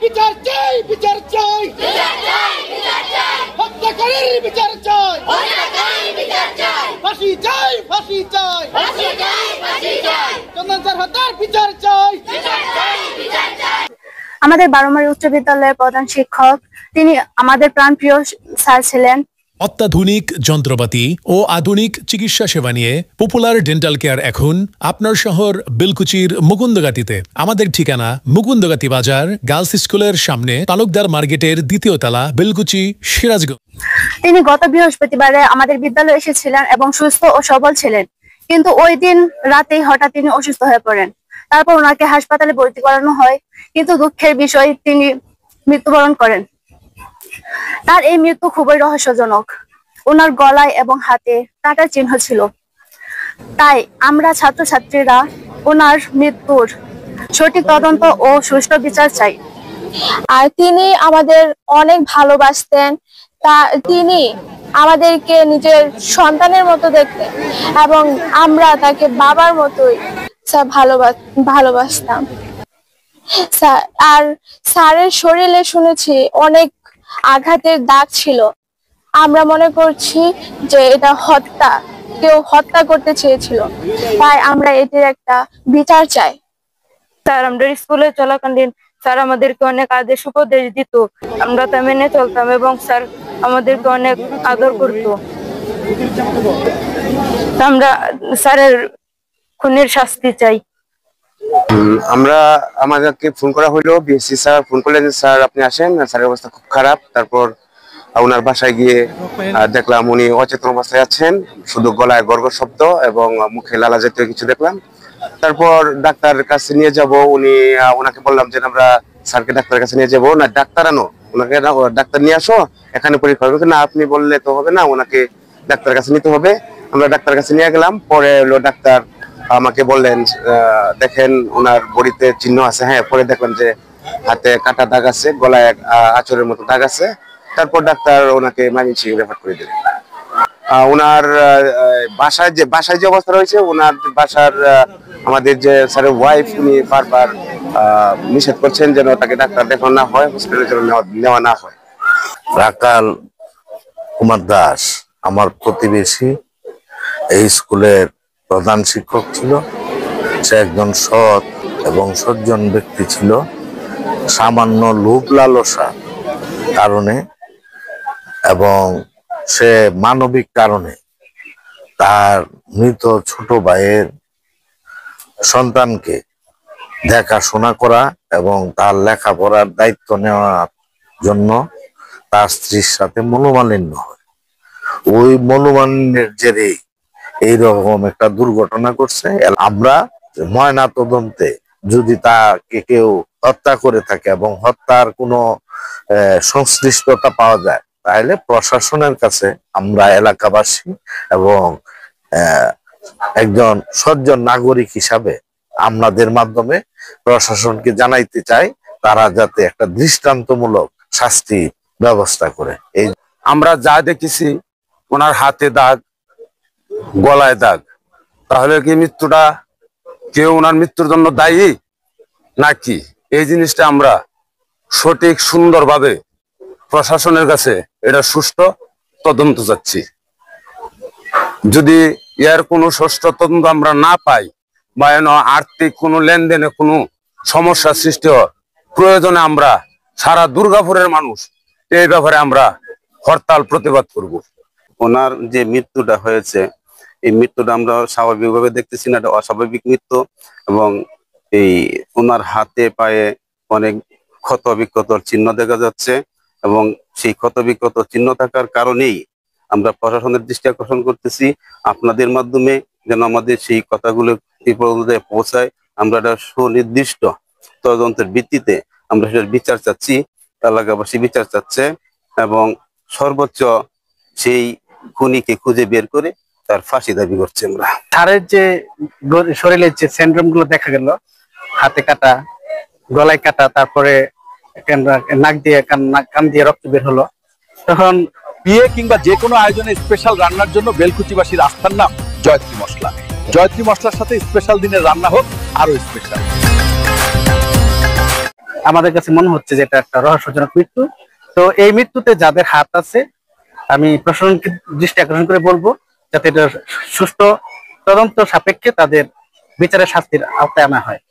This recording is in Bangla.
বিচার চাই, বিচার চাই, হত্যাকারীর বিচার চাই, ফাঁসি চাই, ফাঁসি চাই, চন্দন স্যার হত্যার বিচার চাই। আমাদের বারোমারি উচ্চ বিদ্যালয়ের প্রধান শিক্ষক, তিনি আমাদের প্রাণপ্রিয় স্যার ছিলেন। অত্যাধুনিক যন্ত্রপাতি ও আধুনিক চিকিৎসা সেবা নিয়ে পপুলার ডেন্টাল কেয়ার এখন আপনার শহর বেলকুচির মুকুন্দগাতিতে। আমাদের ঠিকানা মুকুন্দগাতি বাজার, গার্লস স্কুলের সামনে, তালুকদার মার্কেটের দ্বিতীয় তলা, বেলকুচি, সিরাজগঞ্জ। তিনি গত বৃহস্পতিবারে আমাদের বিদ্যালয়ে এসেছিলেন এবং সুস্থ ও সবল ছিলেন, কিন্তু ওই দিন রাতেই হঠাৎ তিনি অসুস্থ হয়ে পড়েন। তারপর ওনাকে হাসপাতালে ভর্তি করানো হয়, কিন্তু দুঃখের বিষয় তিনি মৃত্যুবরণ করেন। তার এই মৃত্যু খুবই রহস্যজনক। ওনার গলায় এবং হাতে কাটার চিহ্ন ছিল। তাই আমরা ছাত্রছাত্রীরা ওনার মৃত্যুর সঠিক তদন্ত ও সুষ্ঠু বিচার চাই। আর তিনি আমাদের অনেক ভালোবাসতেন। তিনি আমাদেরকে নিজের সন্তানের মতো দেখতেন এবং আমরা তাকে বাবার মতোই ভালোবাসতাম। আর স্যারের শরীরে শুনেছি অনেক আঘাতের দাগ ছিল। আমরা মনে করছি যে এটা হত্যা, কেউ হত্যা করতে চেয়েছিল। তাই আমরা এটির একটা বিচার চাই। স্যার আমাদের স্কুলে চলাকালীন স্যার আমাদেরকে অনেক আদেশ উপদেশ দিত, আমরা তা মেনে চলতাম এবং স্যার আমাদেরকে অনেক আদর করতো। আমরা স্যারের খুনের শাস্তি চাই। আমরা আমাদেরকে ফোন করা হলো, বিএসসি স্যার ফোন করলেন যে স্যার আপনি আসেন, স্যারের অবস্থা খুব খারাপ। তারপর ওনার বাসায় গিয়ে দেখলাম উনি অচেতন অবস্থায় আছেন, শুধু গলায় গর্গ শব্দ এবং মুখে লালা জাতীয় কিছু দেখলাম। তারপর ডাক্তার কাছে নিয়ে যাব, ওনাকে বললাম যে আমরা স্যারকে ডাক্তারের কাছে নিয়ে যাবো। না ডাক্তার আনো, ওনাকে ডাক্তার নিয়ে আসো, এখানে পরীক্ষা হবে না, আপনি বললে তো হবে না, ওনাকে ডাক্তারের কাছে নিতে হবে। আমরা ডাক্তারের কাছে নিয়ে গেলাম। পরে হলো ডাক্তার আমাকে বললেন দেখেন ওনার বডিতে চিহ্ন আছে। হ্যাঁ, পরে দেখলাম যে হাতে কাটা দাগ আছে, গলায় আঁচড়ের মতো দাগ আছে। তারপর ডাক্তার ওনাকে ময়মনসিংহে রেফার করে দিলেন। ওনার বাসায় যে অবস্থা রয়েছে, ওনার বাসার আমাদের যে স্যারের ওয়াইফ, উনি বারবার নিষেধ করছেন যেন তাকে ডাক্তার দেখানো না হয়, হসপিটালে যেন নেওয়া না হয়। রাকাল কুমার দাস আমার প্রতিবেশী, এই স্কুলের প্রধান শিক্ষক ছিল। সে একজন সৎ এবং সজ্জন ব্যক্তি ছিল। সামান্য লোভ লালসা কারণে এবং সে মানবিক কারণে তার মৃত ছোট ভাইয়ের সন্তানকে দেখাশোনা করা এবং তার লেখাপড়ার দায়িত্ব নেওয়ার জন্য তার স্ত্রীর সাথে মনোমালিন্য হয়। ওই মনোমালিন্যের জেরে এইরকম একটা দুর্ঘটনা করছে। আমরা ময়না তদন্তে যদি তাকে কেউ হত্যা করে থাকে এবং হত্যার কোনো সংশ্লিষ্টতা পাওয়া যায়, তাহলে প্রশাসনের কাছে আমরা এলাকাবাসী এবং একজন সজ্জন নাগরিক হিসাবে আমাদের মাধ্যমে প্রশাসনকে জানাইতে চাই, তারা যাতে একটা দৃষ্টান্তমূলক শাস্তি ব্যবস্থা করে। এই আমরা যা দেখেছি, ওনার হাতে দাগ, গলায় দাগ, তাহলে কি মৃত্যুটা কেউ ওনার মৃত্যুর জন্য দায়ী নাকি? এই জিনিসটা আমরা সঠিক সুন্দরভাবে প্রশাসনের কাছে এটা সুষ্ঠু তদন্ত চাচ্ছি। যদি এর কোনো সুষ্ঠু তদন্ত আমরা না পাই বা আর্থিক কোনো লেনদেনে কোনো সমস্যা সৃষ্টি হয়, প্রয়োজনে আমরা সারা দুর্গাপুরের মানুষ এই ব্যাপারে আমরা হরতাল প্রতিবাদ করব। ওনার যে মৃত্যুটা হয়েছে, এই মৃত্যুটা আমরা স্বাভাবিকভাবে দেখতেছি না, এটা অস্বাভাবিক মৃত্যু। এবং এই ওনার হাতে পায়ে অনেক ক্ষত বিক্ষতর চিহ্ন দেখা যাচ্ছে এবং সেই ক্ষত বিক্ষত চিহ্ন থাকার কারণেই আমরা প্রশাসনের দৃষ্টি আকর্ষণ করতেছি আপনাদের মাধ্যমে, যেন আমাদের সেই কথাগুলো পৌঁছায়। আমরা একটা সুনির্দিষ্ট তদন্তের ভিত্তিতে আমরা সেটার বিচার চাচ্ছি, এলাকাবাসী বিচার চাচ্ছে এবং সর্বোচ্চ সেই খুনিকে খুঁজে বের করে তার ফাঁসি দাবি করছে। আমরা স্যারের যে শরীরের যে সিনড্রোম গুলো দেখা গেল, হাতে কাটা, গলায় কাটা, তারপরে নাক দিয়ে কান দিয়ে রক্ত বের হলো, তখন বিয়ে কিংবা যে কোনো আয়োজনে স্পেশাল রান্নার জন্য বেলকুচিবাসীর আস্থার নাম জয়ত্রী মশলা। জয়ত্রী মশলার সাথে স্পেশাল দিনের রান্না হোক আরো স্পেশাল। আমাদের কাছে মনে হচ্ছে যে এটা একটা রহস্যজনক মৃত্যু। তো এই মৃত্যুতে যাদের হাত আছে আমি প্রশাসনকে দৃষ্টি আকর্ষণ করে বলবো যাতে এটা সুষ্ঠু তদন্ত সাপেক্ষে তাদের বিচারের শাস্তির আওতায় আনা হয়।